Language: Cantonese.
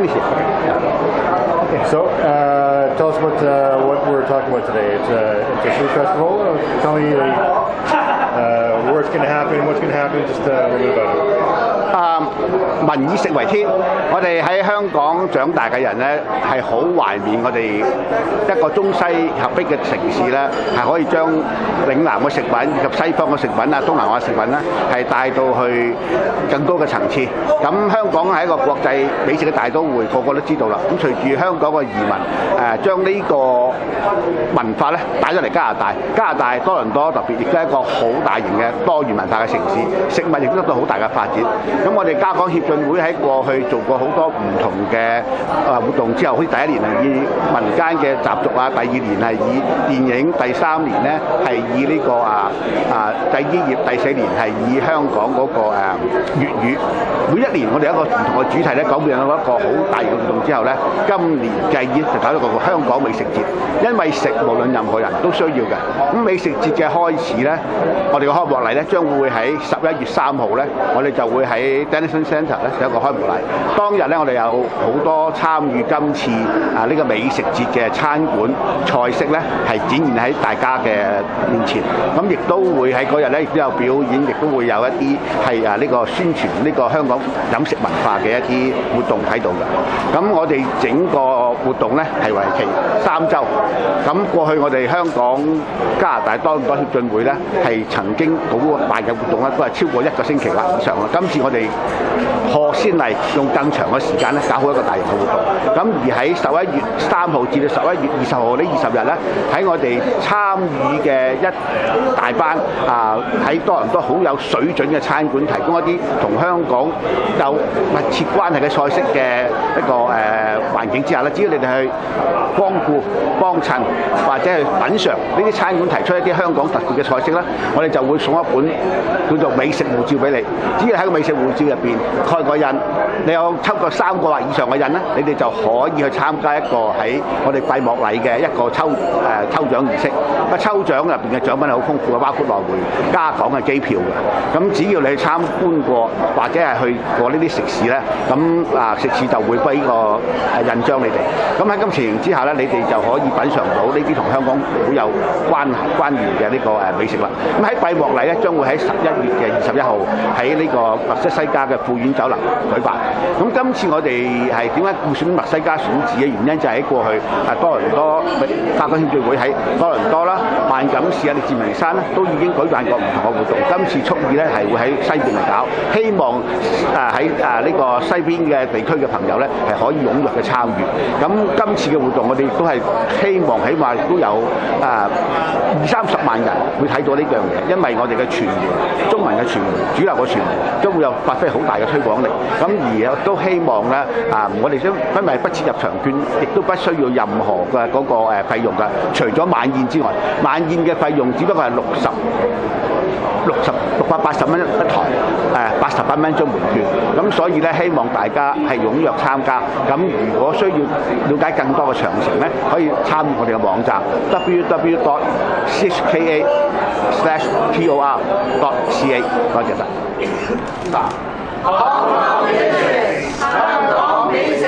Hemisphere. Okay, so tell us what we're talking about today. It's a food festival. Tell me where it's going to happen, what's going to happen, just a little bit about it. 民以食為天，我哋喺香港長大嘅人咧，係好懷念我哋一個中西合璧嘅城市咧，係可以將嶺南嘅食品以及西方嘅食品啊、東南亞食品咧，係帶到去更高嘅層次。咁香港係一個國際美食嘅大都會，個個都知道啦。咁隨住香港嘅移民將呢個文化咧帶咗嚟加拿大，加拿大多倫多特別亦都係一個好大型嘅多元文化嘅城市，食物亦都得到好大嘅發展。咁我哋家港協進會喺過去做過好多唔同嘅活動之後，好似第一年係以民間嘅習俗啊，第二年係以電影，第三年咧係以呢個製衣業，第四年係以香港嗰個粵語。每一年我哋一個唔同嘅主題咧，講完一個好大型嘅活動之後咧，今年繼已就搞咗個香港美食節，因為食無論任何人都需要嘅。咁美食節嘅開始咧，我哋嘅開幕禮咧將會喺11月3號咧，我哋就會喺 Denison Centre 咧有一個開幕禮。當日咧，我哋有好多參與今次呢個美食節嘅餐館菜式咧，係展現喺大家嘅面前。咁亦都會喺嗰日咧，亦都有表演，亦都會有一啲係呢個宣傳呢個香港飲食文化嘅一啲活動喺度嘅。咁我哋整個活動咧係為期3週。咁過去我哋香港加拿大多倫多協進會咧係曾經好大嘅活動咧，都係超過1個星期啦以上啦。今次我哋賀先例用更長嘅時間咧，搞好一個大型嘅活動。咁而喺11月3號至到11月20號呢20日咧，喺我哋參與嘅一大班喺多倫多好有水準嘅餐館，提供一啲同香港有密切關係嘅菜式嘅一個環境之下咧，只要你哋去光顧、幫襯或者去品嚐呢啲餐館提出一啲香港特別嘅菜式咧，我哋就會送一本叫做美食護照俾你。只要喺個美食護照入邊蓋個印，你有抽過3個或以上嘅印咧，你哋就可以去參加一個喺我哋閉幕禮嘅一個抽獎儀式。個抽獎入邊嘅獎品係好豐富嘅，包括來回加港嘅機票嘅。咁只要你去參觀過或者係去過呢啲食肆咧，咁食肆就會俾個印章你哋。咁喺今次情形之下咧，你哋就可以品嚐到呢啲同香港好有關聯嘅呢個美食啦。咁喺閉幕禮咧，將會喺11月嘅21號喺呢個墨西加嘅富苑酒樓舉辦。咁今次我哋係點解會選墨西加選址嘅原因，就係喺過去多倫多家港協進會喺多倫多啦、萬錦市列治文山咧，都已經舉辦過唔同嘅活動。今次蓄意咧係會喺西邊嚟搞，希望喺呢個西邊嘅地區嘅朋友咧係可以踴躍嘅參與。咁今次嘅活動我哋亦都係希望起碼都有20-30萬人會睇到呢樣嘢，因為我哋嘅傳媒、中文嘅傳媒、主流嘅傳媒都會有發揮好大嘅推廣力。咁而都希望咧我哋因為不設入場券，亦都不需要任何嘅嗰個費用㗎。除咗晚宴之外，晚宴嘅費用只不過係680蚊一台，88蚊張門券。咁所以咧，希望大家係踴躍參加。咁如果需要了解更多嘅詳情咧，可以參與我哋嘅網站 www.chka/tor.ca。多謝晒。香港美食